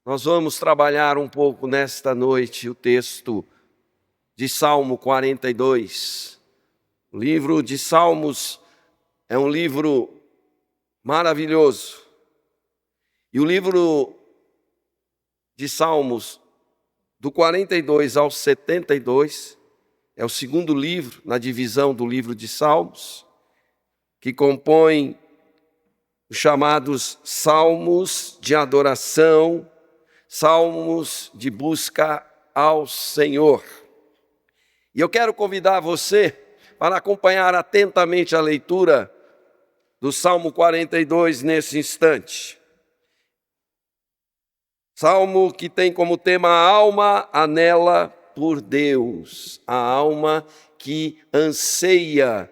Nós vamos trabalhar um pouco nesta noite o texto de Salmo 42. O livro de Salmos é um livro maravilhoso. E o livro de Salmos, do 42 ao 72, é o segundo livro na divisão do livro de Salmos, que compõe os chamados salmos de adoração, salmos de busca ao Senhor. E eu quero convidar você para acompanhar atentamente a leitura do Salmo 42 nesse instante. Salmo que tem como tema a alma anela por Deus, a alma que anseia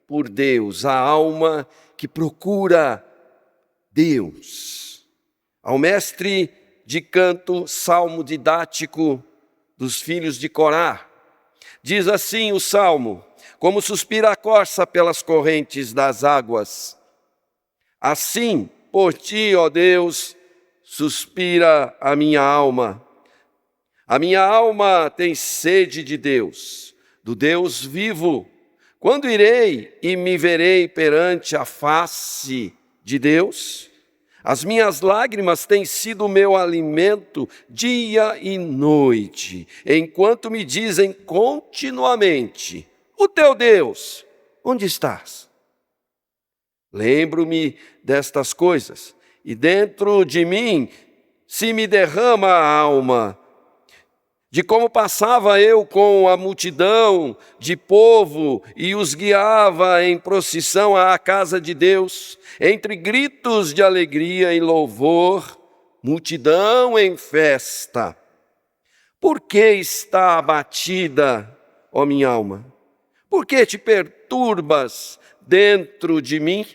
por Deus, a alma que procura Deus. Ao mestre de canto, salmo didático dos filhos de Corá, diz assim o salmo: como suspira a corça pelas correntes das águas, assim por ti, ó Deus, suspira a minha alma. A minha alma tem sede de Deus, do Deus vivo. Quando irei e me verei perante a face de Deus? As minhas lágrimas têm sido o meu alimento dia e noite, enquanto me dizem continuamente: o teu Deus, onde estás? Lembro-me destas coisas, e dentro de mim se me derrama a alma, de como passava eu com a multidão de povo e os guiava em procissão à casa de Deus, entre gritos de alegria e louvor, multidão em festa. Por que está abatida, ó minha alma? Por que te perturbas dentro de mim?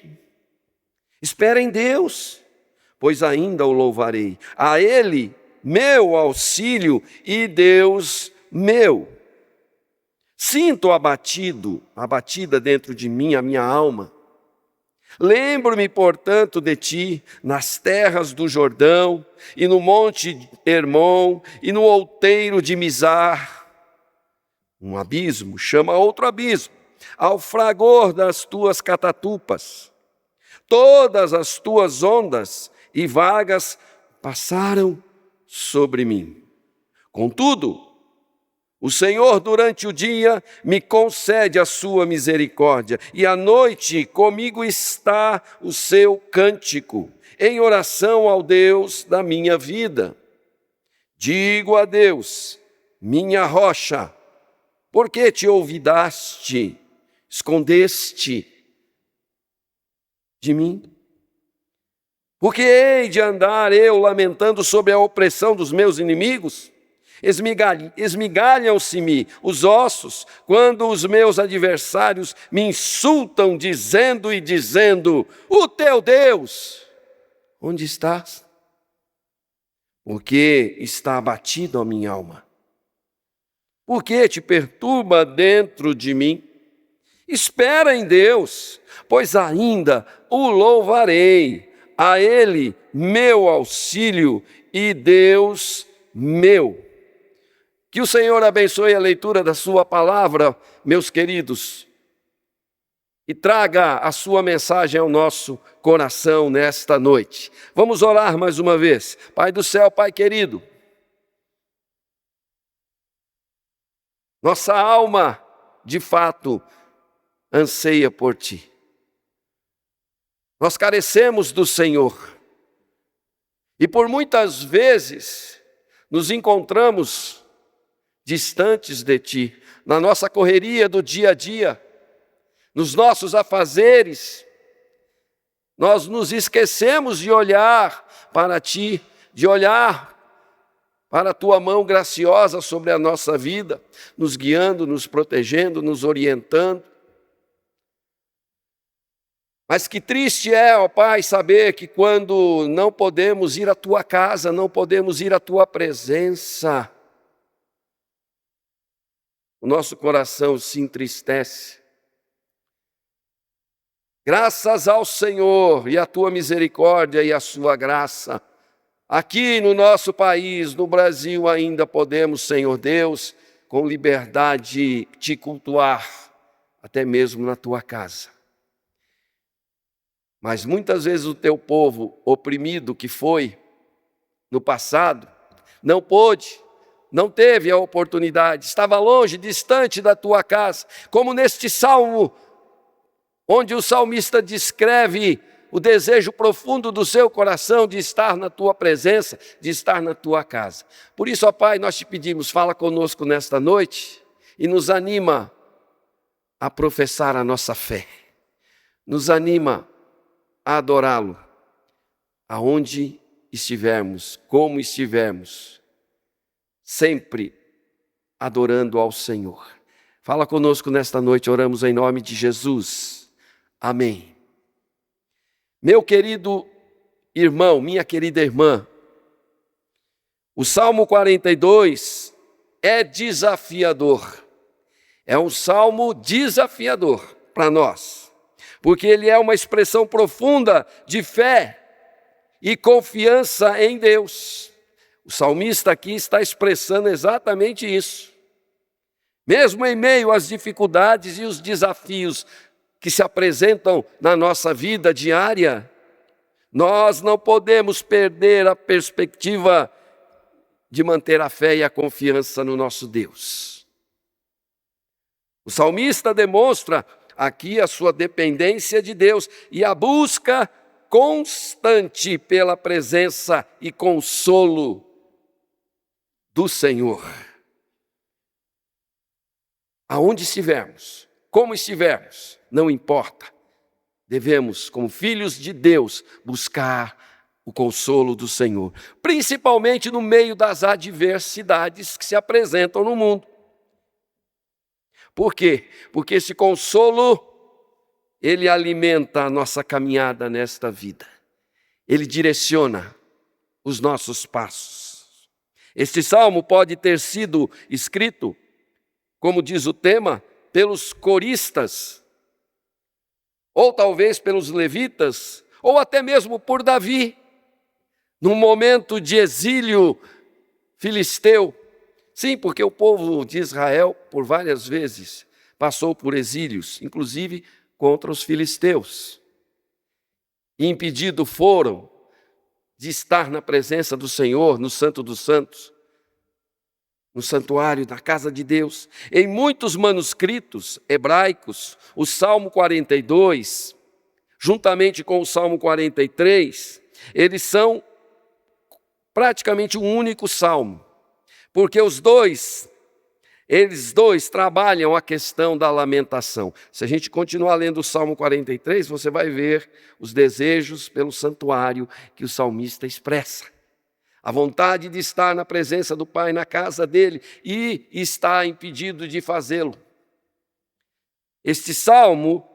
Espera em Deus, pois ainda o louvarei. A Ele meu auxílio e Deus meu. Sinto abatida dentro de mim a minha alma. Lembro-me, portanto, de ti nas terras do Jordão, e no monte Hermon, e no outeiro de Mizar. Um abismo chama outro abismo, ao fragor das tuas catatupas. Todas as tuas ondas e vagas passaram sobre mim. Contudo, o Senhor durante o dia me concede a sua misericórdia, e à noite comigo está o seu cântico, em oração ao Deus da minha vida. Digo a Deus, minha rocha: por que te olvidaste, escondeste de mim? Porque hei de andar eu lamentando sobre a opressão dos meus inimigos? Esmigalham-se-me os ossos, quando os meus adversários me insultam, dizendo: o teu Deus, onde estás? Porque está abatido a minha alma. Por que te perturba dentro de mim? Espera em Deus, pois ainda o louvarei. A Ele meu auxílio e Deus meu. Que o Senhor abençoe a leitura da sua palavra, meus queridos, e traga a sua mensagem ao nosso coração nesta noite. Vamos orar mais uma vez. Pai do céu, Pai querido, nossa alma, de fato, anseia por Ti. Nós carecemos do Senhor. E por muitas vezes nos encontramos distantes de Ti, na nossa correria do dia a dia, nos nossos afazeres. Nós nos esquecemos de olhar para Ti, de olhar para a Tua mão graciosa sobre a nossa vida, nos guiando, nos protegendo, nos orientando. Mas que triste é, ó Pai, saber que quando não podemos ir à Tua casa, não podemos ir à Tua presença, o nosso coração se entristece. Graças ao Senhor e à Tua misericórdia e à Sua graça, Aqui no nosso país, no Brasil, ainda podemos, Senhor Deus, com liberdade te cultuar, até mesmo na tua casa. Mas muitas vezes o teu povo oprimido que foi no passado, não pôde, não teve a oportunidade, estava longe, distante da tua casa, como neste salmo, onde o salmista descreve o desejo profundo do seu coração de estar na tua presença, de estar na tua casa. Por isso, ó Pai, nós te pedimos, fala conosco nesta noite e nos anima a professar a nossa fé, nos anima a adorá-lo, aonde estivermos, como estivermos, sempre adorando ao Senhor. Fala conosco nesta noite, oramos em nome de Jesus. Amém. Meu querido irmão, minha querida irmã, o Salmo 42 é desafiador. É um salmo desafiador para nós, porque ele é uma expressão profunda de fé e confiança em Deus. O salmista aqui está expressando exatamente isso. Mesmo em meio às dificuldades e os desafios que se apresentam na nossa vida diária, nós não podemos perder a perspectiva de manter a fé e a confiança no nosso Deus. O salmista demonstra aqui a sua dependência de Deus e a busca constante pela presença e consolo do Senhor. Aonde estivermos, como estivermos, não importa. Devemos, como filhos de Deus, buscar o consolo do Senhor, principalmente no meio das adversidades que se apresentam no mundo. Por quê? Porque esse consolo, ele alimenta a nossa caminhada nesta vida. Ele direciona os nossos passos. Este salmo pode ter sido escrito, como diz o tema, pelos coristas, ou talvez pelos levitas, ou até mesmo por Davi, num momento de exílio filisteu. Sim, porque o povo de Israel, por várias vezes, passou por exílios, inclusive contra os filisteus. E impedidos foram de estar na presença do Senhor, no Santo dos Santos, no santuário da casa de Deus. Em muitos manuscritos hebraicos, o Salmo 42, juntamente com o Salmo 43, eles são praticamente um único salmo, porque eles dois trabalham a questão da lamentação. Se a gente continuar lendo o Salmo 43, você vai ver os desejos pelo santuário que o salmista expressa. A vontade de estar na presença do Pai, na casa dele, e está impedido de fazê-lo. Este Salmo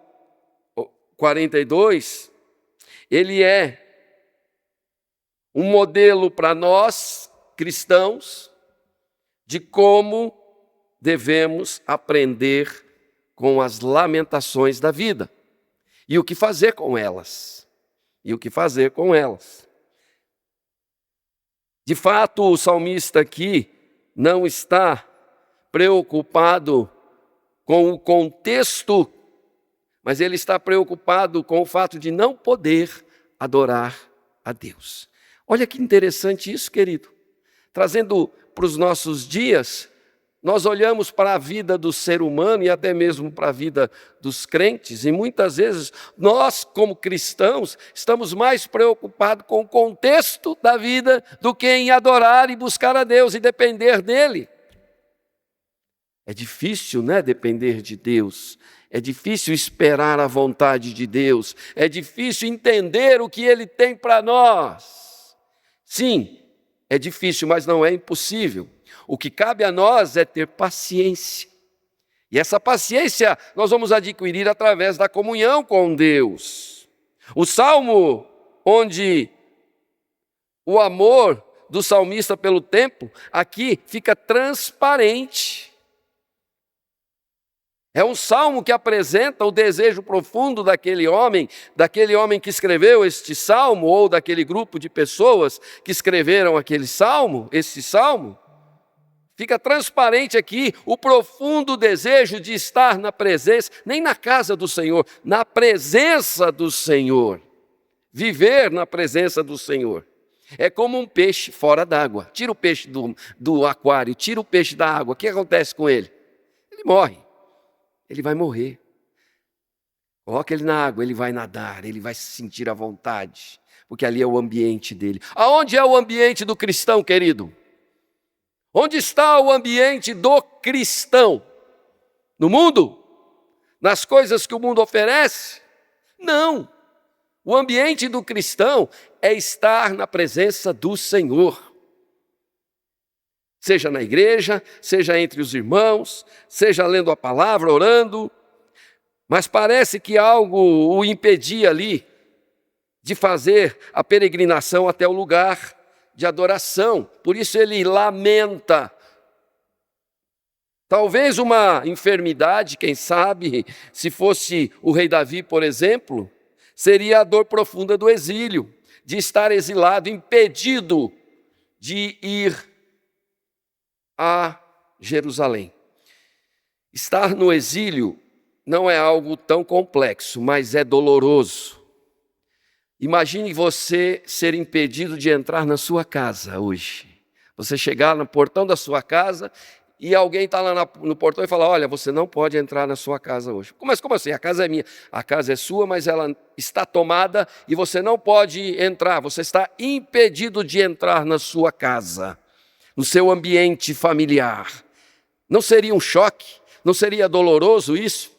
42, ele é um modelo para nós, cristãos, de como devemos aprender com as lamentações da vida. E o que fazer com elas. De fato, o salmista aqui não está preocupado com o contexto, mas ele está preocupado com o fato de não poder adorar a Deus. Olha que interessante isso, querido. Trazendo para os nossos dias, nós olhamos para a vida do ser humano e até mesmo para a vida dos crentes, e muitas vezes nós, como cristãos, estamos mais preocupados com o contexto da vida do que em adorar e buscar a Deus e depender dEle. É difícil, né, depender de Deus. É difícil esperar a vontade de Deus. É difícil entender o que Ele tem para nós. Sim, é difícil, mas não é impossível. O que cabe a nós é ter paciência. E essa paciência nós vamos adquirir através da comunhão com Deus. O salmo onde o amor do salmista pelo tempo, aqui fica transparente. É um salmo que apresenta o desejo profundo daquele homem que escreveu este salmo, ou daquele grupo de pessoas que escreveram esse salmo. Fica transparente aqui o profundo desejo de estar na presença, nem na casa do Senhor, na presença do Senhor. Viver na presença do Senhor. É como um peixe fora d'água. Tira o peixe do aquário, tira o peixe da água. O que acontece com ele? Ele morre. Ele vai morrer. Coloca ele na água, ele vai nadar, ele vai se sentir à vontade, porque ali é o ambiente dele. Aonde é o ambiente do cristão, querido? Onde está o ambiente do cristão? No mundo? Nas coisas que o mundo oferece? Não. O ambiente do cristão é estar na presença do Senhor. Seja na igreja, seja entre os irmãos, seja lendo a palavra, orando. Mas parece que algo o impedia ali de fazer a peregrinação até o lugar de adoração. Por isso ele lamenta. Talvez uma enfermidade, quem sabe, se fosse o rei Davi, por exemplo, seria a dor profunda do exílio, de estar exilado, impedido de ir a Jerusalém. Estar no exílio não é algo tão complexo, mas é doloroso. Imagine você ser impedido de entrar na sua casa hoje. Você chegar no portão da sua casa e alguém está lá no portão e fala: olha, você não pode entrar na sua casa hoje. Mas como assim? A casa é minha. A casa é sua, mas ela está tomada e você não pode entrar. Você está impedido de entrar na sua casa, no seu ambiente familiar. Não seria um choque? Não seria doloroso isso?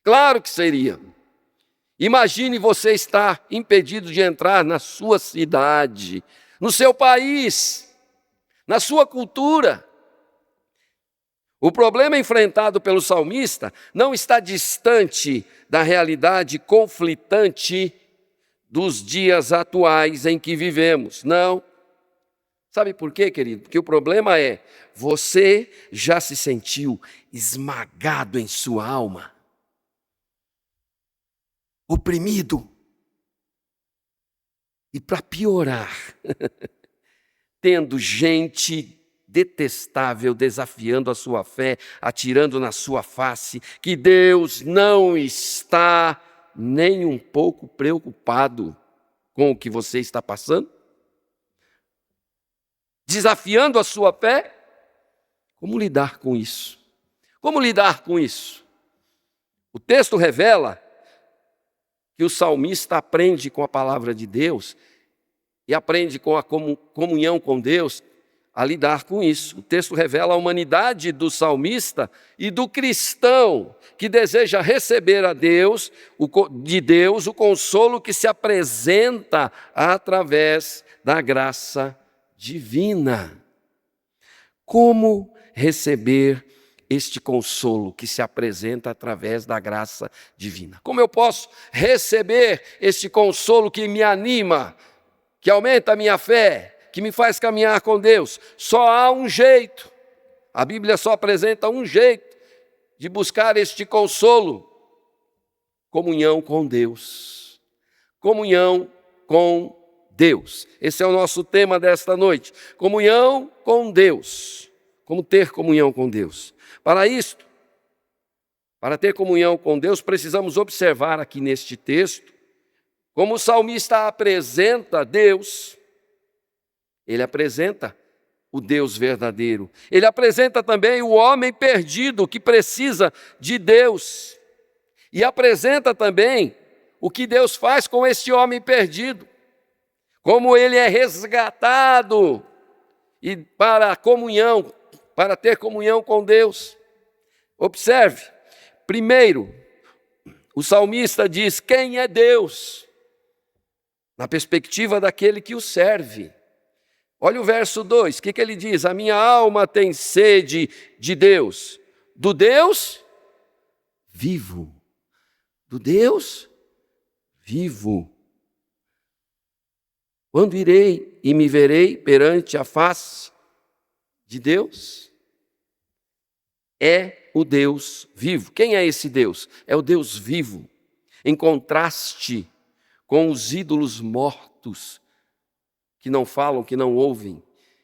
Claro que seria. Imagine você estar impedido de entrar na sua cidade, no seu país, na sua cultura. O problema enfrentado pelo salmista não está distante da realidade conflitante dos dias atuais em que vivemos. Não. Sabe por quê, querido? Porque o problema é, você já se sentiu esmagado em sua alma? Oprimido. E para piorar, tendo gente detestável desafiando a sua fé, atirando na sua face, que Deus não está nem um pouco preocupado com o que você está passando? Desafiando a sua fé? Como lidar com isso? Como lidar com isso? O texto revela que o salmista aprende com a palavra de Deus e aprende com a comunhão com Deus a lidar com isso. O texto revela a humanidade do salmista e do cristão que deseja receber de Deus o consolo que se apresenta através da graça divina. Como receber este consolo que se apresenta através da graça divina? Como eu posso receber este consolo que me anima, que aumenta a minha fé, que me faz caminhar com Deus? Só há um jeito. A Bíblia só apresenta um jeito de buscar este consolo: comunhão com Deus. Comunhão com Deus. Esse é o nosso tema desta noite. Comunhão com Deus. Como ter comunhão com Deus? Para isto, para ter comunhão com Deus, precisamos observar aqui neste texto como o salmista apresenta Deus. Ele apresenta o Deus verdadeiro. Ele apresenta também o homem perdido que precisa de Deus. E apresenta também o que Deus faz com este homem perdido. Como ele é resgatado e para a comunhão, para ter comunhão com Deus. Observe, primeiro, o salmista diz: quem é Deus? Na perspectiva daquele que o serve. Olha o verso 2, o que ele diz? A minha alma tem sede de Deus, do Deus vivo. Do Deus vivo. Quando irei e me verei perante a face de Deus? É o Deus vivo. Quem é esse Deus? É o Deus vivo, em contraste com os ídolos mortos, que não falam, que não ouvem,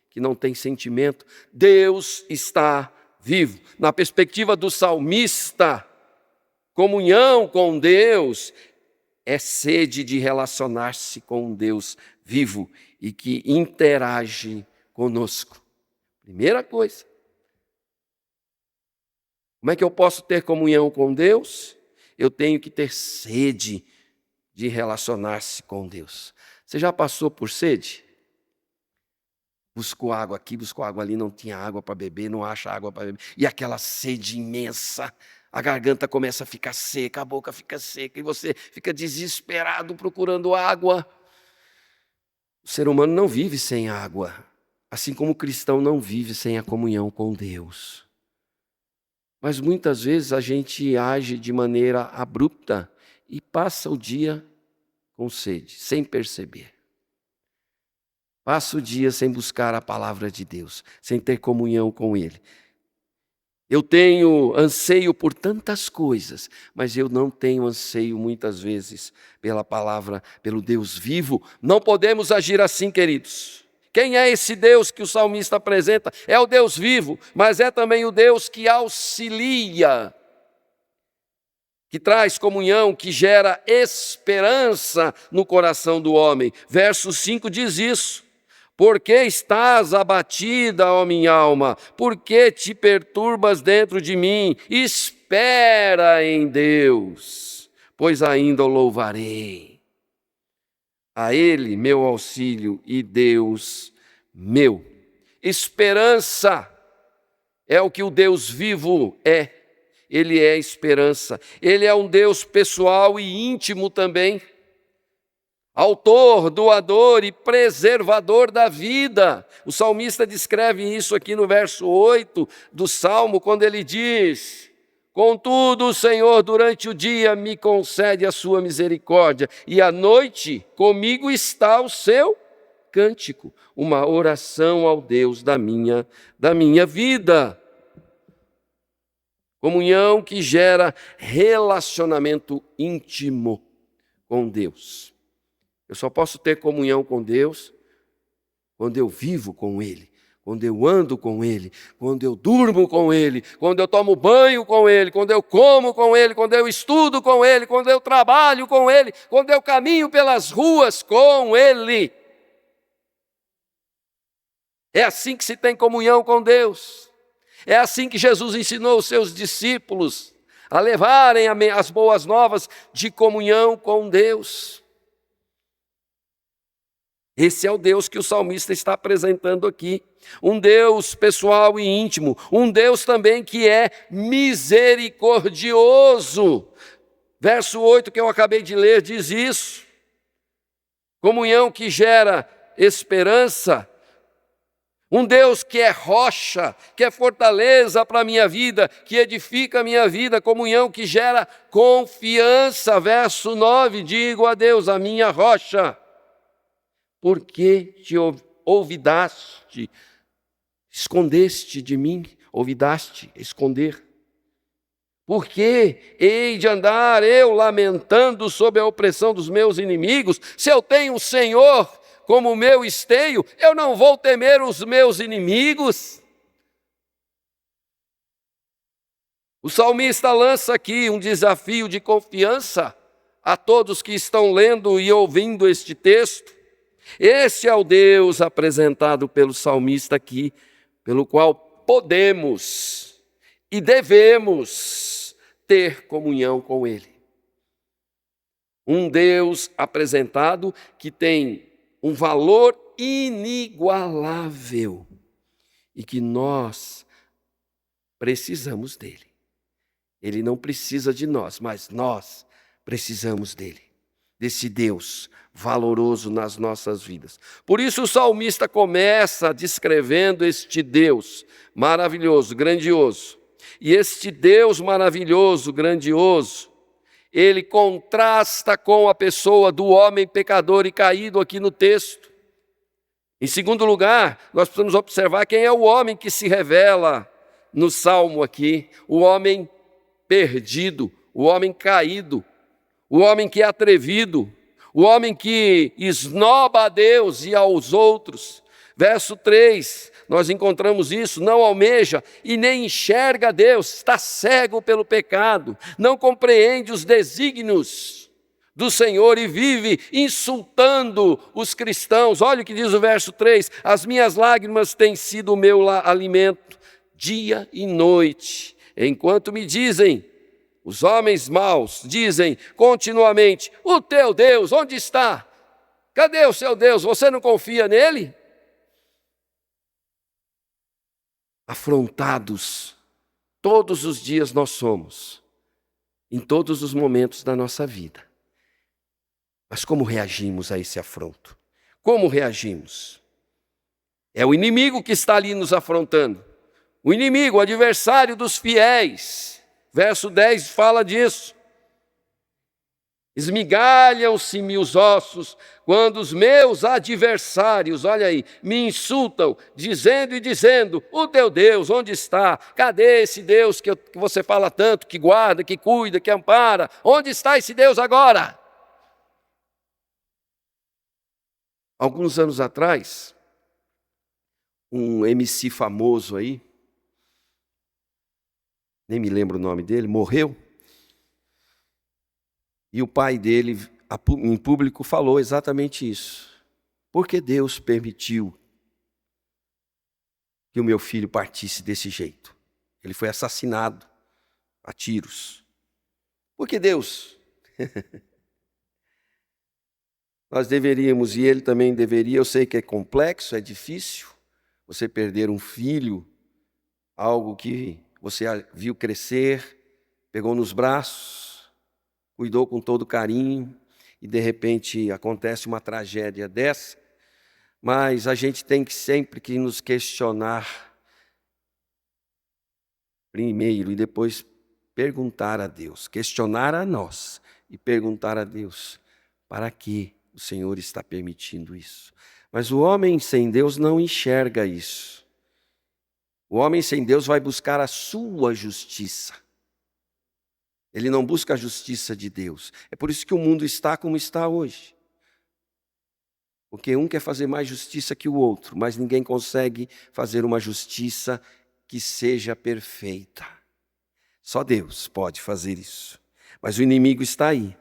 que não têm sentimento. Deus está vivo. Na perspectiva do salmista, comunhão com Deus é sede de relacionar-se com um Deus vivo e que interage conosco. Primeira coisa. Como é que eu posso ter comunhão com Deus? Eu tenho que ter sede de relacionar-se com Deus. Você já passou por sede? Buscou água aqui, buscou água ali, não tinha água para beber, não acha água para beber. E aquela sede imensa, a garganta começa a ficar seca, a boca fica seca e você fica desesperado procurando água. O ser humano não vive sem água, assim como o cristão não vive sem a comunhão com Deus. Mas muitas vezes a gente age de maneira abrupta e passa o dia com sede, sem perceber. Passa o dia sem buscar a palavra de Deus, sem ter comunhão com Ele. Eu tenho anseio por tantas coisas, mas eu não tenho anseio muitas vezes pela palavra, pelo Deus vivo. Não podemos agir assim, queridos. Quem é esse Deus que o salmista apresenta? É o Deus vivo, mas é também o Deus que auxilia, que traz comunhão, que gera esperança no coração do homem. Verso 5 diz isso. Por que estás abatida, ó minha alma? Por que te perturbas dentro de mim? Espera em Deus, pois ainda o louvarei. A Ele, meu auxílio e Deus meu. Esperança é o que o Deus vivo é. Ele é esperança. Ele é um Deus pessoal e íntimo também. Autor, doador e preservador da vida. O salmista descreve isso aqui no verso 8 do Salmo, quando ele diz: contudo, o Senhor durante o dia me concede a sua misericórdia, e à noite comigo está o seu cântico, uma oração ao Deus da minha vida. Comunhão que gera relacionamento íntimo com Deus. Eu só posso ter comunhão com Deus quando eu vivo com Ele, quando eu ando com Ele, quando eu durmo com Ele, quando eu tomo banho com Ele, quando eu como com Ele, quando eu estudo com Ele, quando eu trabalho com Ele, quando eu caminho pelas ruas com Ele. É assim que se tem comunhão com Deus. É assim que Jesus ensinou os seus discípulos a levarem as boas novas de comunhão com Deus. Esse é o Deus que o salmista está apresentando aqui. Um Deus pessoal e íntimo. Um Deus também que é misericordioso. Verso 8 que eu acabei de ler diz isso. Comunhão que gera esperança. Um Deus que é rocha, que é fortaleza para a minha vida, que edifica a minha vida. Comunhão que gera confiança. Verso 9, digo a Deus, a minha rocha. Por que te olvidaste, escondeste de mim, olvidaste, esconder? Por que hei de andar eu lamentando sob a opressão dos meus inimigos? Se eu tenho o Senhor como meu esteio, eu não vou temer os meus inimigos. O salmista lança aqui um desafio de confiança a todos que estão lendo e ouvindo este texto. Esse é o Deus apresentado pelo salmista aqui, pelo qual podemos e devemos ter comunhão com Ele. Um Deus apresentado que tem um valor inigualável e que nós precisamos dele. Ele não precisa de nós, mas nós precisamos dele, desse Deus valoroso nas nossas vidas. Por isso o salmista começa descrevendo este Deus maravilhoso, grandioso. E este Deus maravilhoso, grandioso, ele contrasta com a pessoa do homem pecador e caído aqui no texto. Em segundo lugar, nós precisamos observar quem é o homem que se revela no salmo aqui, o homem perdido, o homem caído, o homem que é atrevido, o homem que esnoba a Deus e aos outros. Verso 3, nós encontramos isso: não almeja e nem enxerga Deus, está cego pelo pecado, não compreende os desígnios do Senhor e vive insultando os cristãos. Olha o que diz o verso 3: as minhas lágrimas têm sido o meu alimento, dia e noite, enquanto me dizem, os homens maus dizem continuamente: o teu Deus, onde está? Cadê o seu Deus? Você não confia nele? Afrontados, todos os dias nós somos, em todos os momentos da nossa vida. Mas como reagimos a esse afronto? Como reagimos? É o inimigo que está ali nos afrontando. O inimigo, o adversário dos fiéis. Verso 10 fala disso. Esmigalham-se-me os ossos quando os meus adversários, olha aí, me insultam, dizendo, o teu Deus, onde está? Cadê esse Deus que você fala tanto, que guarda, que cuida, que ampara? Onde está esse Deus agora? Alguns anos atrás, um MC famoso aí, nem me lembro o nome dele, morreu. E o pai dele, em público, falou exatamente isso. Por que Deus permitiu que o meu filho partisse desse jeito? Ele foi assassinado a tiros. Por que Deus? Nós deveríamos, e ele também deveria, eu sei que é complexo, é difícil, você perder um filho, algo que você viu crescer, pegou nos braços, cuidou com todo carinho, e de repente acontece uma tragédia dessa, mas a gente tem que sempre que nos questionar primeiro e depois perguntar a Deus, questionar a nós e perguntar a Deus, para que o Senhor está permitindo isso? Mas o homem sem Deus não enxerga isso. O homem sem Deus vai buscar a sua justiça. Ele não busca a justiça de Deus. É por isso que o mundo está como está hoje. Porque um quer fazer mais justiça que o outro, mas ninguém consegue fazer uma justiça que seja perfeita. Só Deus pode fazer isso. Mas o inimigo está aí.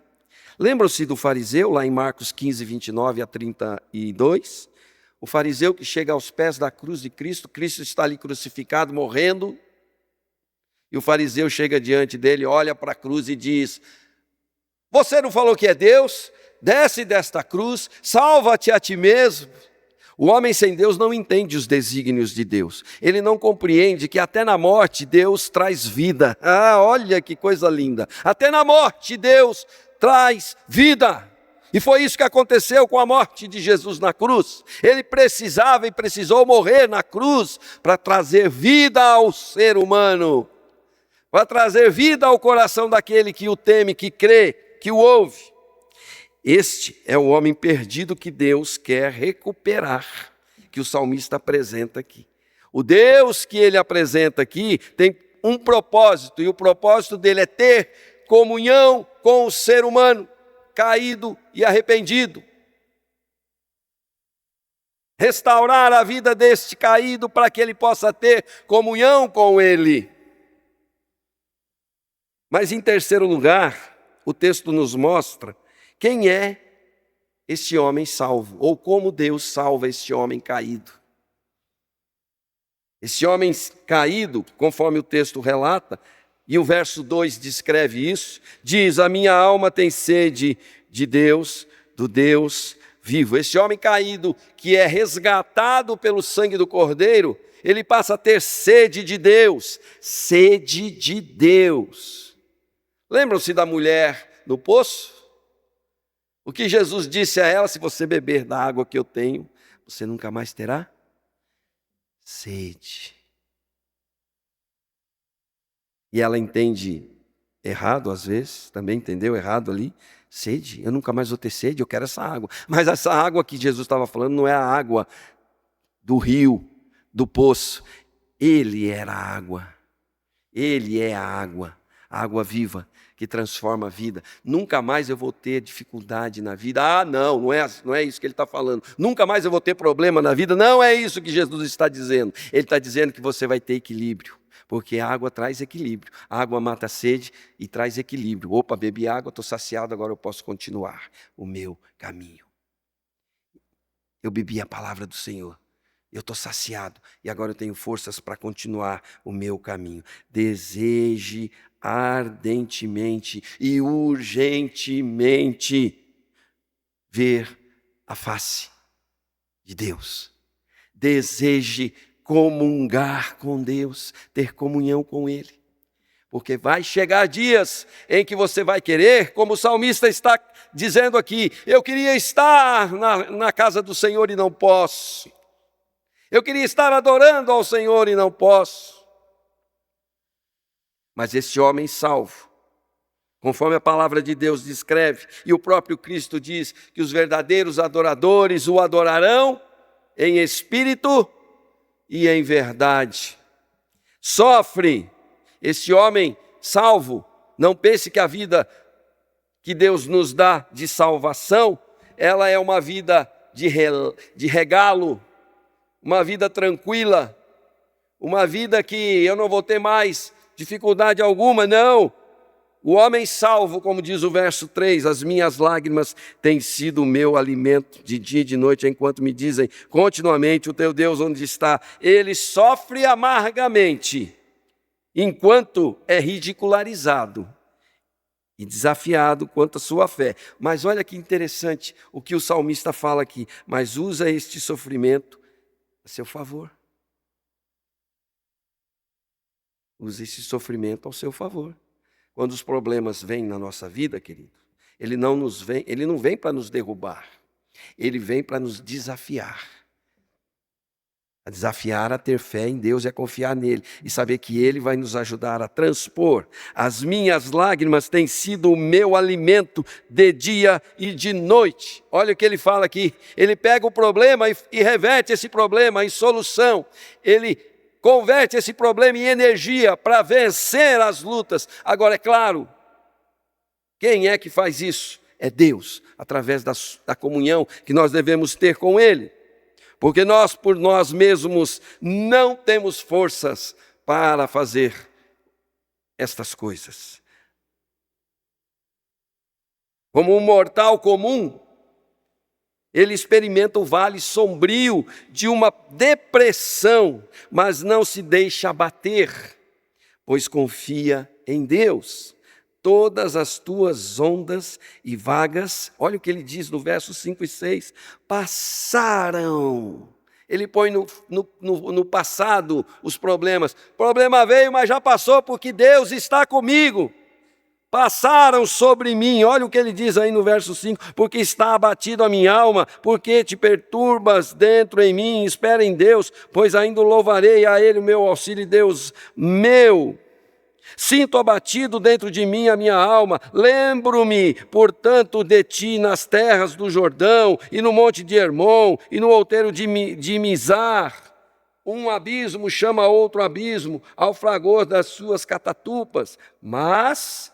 Lembram-se do fariseu, lá em Marcos 15, 29 a 32? O fariseu que chega aos pés da cruz de Cristo, Cristo está ali crucificado, morrendo, e o fariseu chega diante dele, olha para a cruz e diz: você não falou que é Deus? Desce desta cruz, salva-te a ti mesmo. O homem sem Deus não entende os desígnios de Deus. Ele não compreende que até na morte Deus traz vida. Ah, olha que coisa linda. Até na morte Deus traz vida. E foi isso que aconteceu com a morte de Jesus na cruz. Ele precisava e precisou morrer na cruz para trazer vida ao ser humano, para trazer vida ao coração daquele que o teme, que crê, que o ouve. Este é o homem perdido que Deus quer recuperar, que o salmista apresenta aqui. O Deus que ele apresenta aqui tem um propósito, e o propósito dele é ter comunhão com o ser humano caído e arrependido. Restaurar a vida deste caído para que ele possa ter comunhão com ele. Mas em terceiro lugar, o texto nos mostra quem é este homem salvo, ou como Deus salva este homem caído. Esse homem caído, conforme o texto relata, e o verso 2 descreve isso, diz: a minha alma tem sede de Deus, do Deus vivo. Esse homem caído, que é resgatado pelo sangue do Cordeiro, ele passa a ter sede de Deus, sede de Deus. Lembram-se da mulher no poço? O que Jesus disse a ela: se você beber da água que eu tenho, você nunca mais terá sede. E ela entende errado às vezes, também entendeu errado ali. Sede, eu nunca mais vou ter sede, eu quero essa água. Mas essa água que Jesus estava falando não é a água do rio, do poço. Ele era a água. Ele é a água viva, que transforma a vida. Nunca mais eu vou ter dificuldade na vida. Não é isso que ele está falando. Nunca mais eu vou ter problema na vida. Não é isso que Jesus está dizendo. Ele está dizendo que você vai ter equilíbrio, porque a água traz equilíbrio. A água mata a sede e traz equilíbrio. Opa, bebi água, estou saciado, agora eu posso continuar o meu caminho. Eu bebi a palavra do Senhor. Eu estou saciado e agora eu tenho forças para continuar o meu caminho. Deseje ardentemente e urgentemente ver a face de Deus. Deseje comungar com Deus, ter comunhão com Ele. Porque vai chegar dias em que você vai querer, como o salmista está dizendo aqui, eu queria estar na casa do Senhor e não posso. Eu queria estar adorando ao Senhor e não posso. Mas esse homem salvo, conforme a palavra de Deus descreve, e o próprio Cristo diz que os verdadeiros adoradores o adorarão em espírito e em verdade. Sofre esse homem salvo. Não pense que a vida que Deus nos dá de salvação, ela é uma vida de regalo, uma vida tranquila, uma vida que eu não vou ter mais dificuldade alguma, não. O homem salvo, como diz o verso 3, as minhas lágrimas têm sido o meu alimento de dia e de noite, enquanto me dizem continuamente, o teu Deus onde está? Ele sofre amargamente, enquanto é ridicularizado e desafiado quanto à sua fé. Mas olha que interessante o que o salmista fala aqui, mas usa este sofrimento a seu favor. Use esse sofrimento ao seu favor. Quando os problemas vêm na nossa vida, querido, ele não vem para nos derrubar. Ele vem para nos desafiar. A desafiar a ter fé em Deus e a confiar nele. E saber que Ele vai nos ajudar a transpor. As minhas lágrimas têm sido o meu alimento de dia e de noite. Olha o que ele fala aqui. Ele pega o problema e reverte esse problema em solução. Ele converte esse problema em energia para vencer as lutas. Agora, é claro, quem é que faz isso? É Deus, através da comunhão que nós devemos ter com Ele. Porque nós, por nós mesmos, não temos forças para fazer estas coisas. Como um mortal comum, ele experimenta o vale sombrio de uma depressão, mas não se deixa abater, pois confia em Deus. Todas as tuas ondas e vagas, olha o que ele diz no versos 5 e 6, passaram. Ele põe no passado os problemas. O problema veio, mas já passou, porque Deus está comigo. Passaram sobre mim, olha o que ele diz aí no verso 5, porque está abatido a minha alma, porque te perturbas dentro em mim, espera em Deus, pois ainda louvarei a Ele o meu auxílio, Deus meu. Sinto abatido dentro de mim a minha alma, lembro-me, portanto, de ti nas terras do Jordão, e no monte de Hermon, e no outeiro de Mizar. Um abismo chama outro abismo, ao fragor das suas catatupas, mas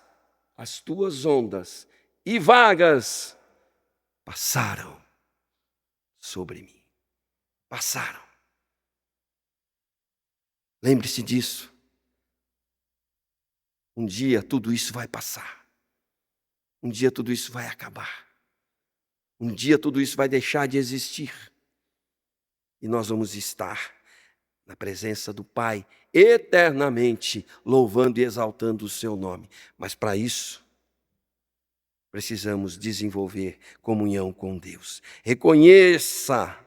as tuas ondas e vagas passaram sobre mim. Passaram. Lembre-se disso. Um dia tudo isso vai passar. Um dia tudo isso vai acabar. Um dia tudo isso vai deixar de existir. E nós vamos estar na presença do Pai, eternamente, louvando e exaltando o seu nome. Mas para isso, precisamos desenvolver comunhão com Deus. Reconheça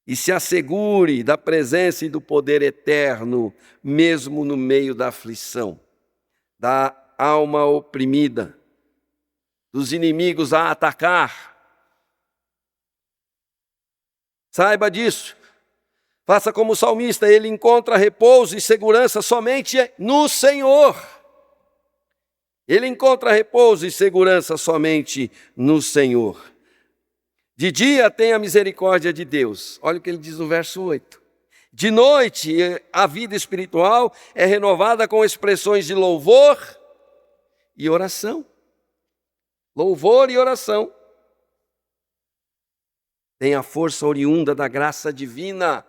e se assegure da presença e do poder eterno, mesmo no meio da aflição, da alma oprimida, dos inimigos a atacar. Saiba disso. Faça como o salmista, ele encontra repouso e segurança somente no Senhor. Ele encontra repouso e segurança somente no De dia tenha misericórdia de Deus. Olha o que ele diz no verso 8. De noite, a vida espiritual é renovada com expressões de louvor e oração. Louvor e oração. Tem a força oriunda da graça divina,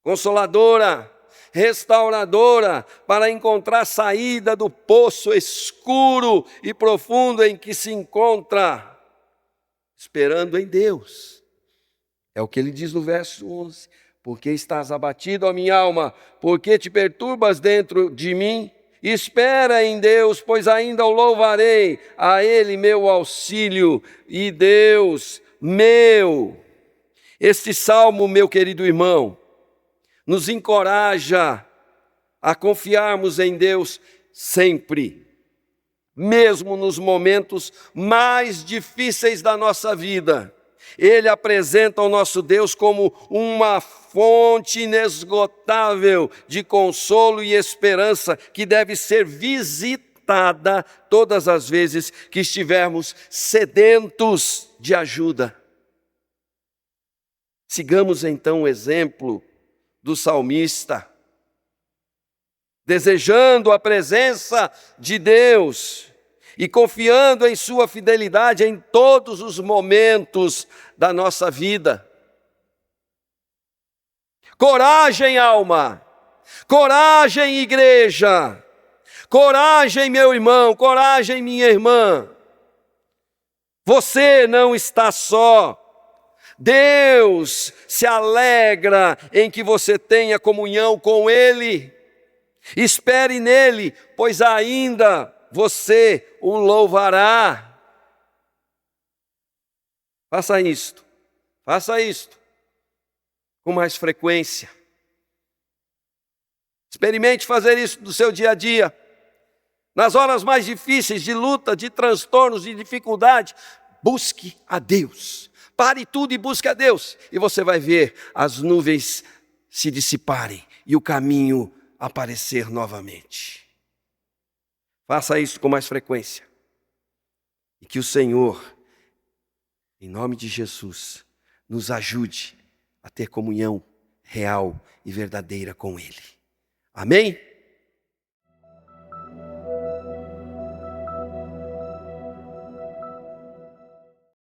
consoladora, restauradora, para encontrar saída do poço escuro e profundo em que se encontra, esperando em Deus. É o que ele diz no verso 11. Por que estás abatido, ó minha alma? Por que te perturbas dentro de mim? Espera em Deus, pois ainda o louvarei, a Ele meu auxílio e Deus meu. Este salmo, meu querido irmão, nos encoraja a confiarmos em Deus sempre, mesmo nos momentos mais difíceis da nossa vida. Ele apresenta o nosso Deus como uma fonte inesgotável de consolo e esperança que deve ser visitada todas as vezes que estivermos sedentos de ajuda. Sigamos então o exemplo do salmista, desejando a presença de Deus e confiando em sua fidelidade em todos os momentos da nossa vida. Coragem, alma! Coragem, igreja! Coragem, meu irmão! Coragem, minha irmã! Você não está só. Deus se alegra em que você tenha comunhão com Ele. Espere nele, pois ainda você o louvará. Faça isto com mais frequência. Experimente fazer isso no seu dia a dia. Nas horas mais difíceis de luta, de transtornos, de dificuldade, busque a Deus. Pare tudo e busque a Deus. E você vai ver as nuvens se dissiparem e o caminho aparecer novamente. Faça isso com mais frequência. E que o Senhor, em nome de Jesus, nos ajude a ter comunhão real e verdadeira com Ele. Amém?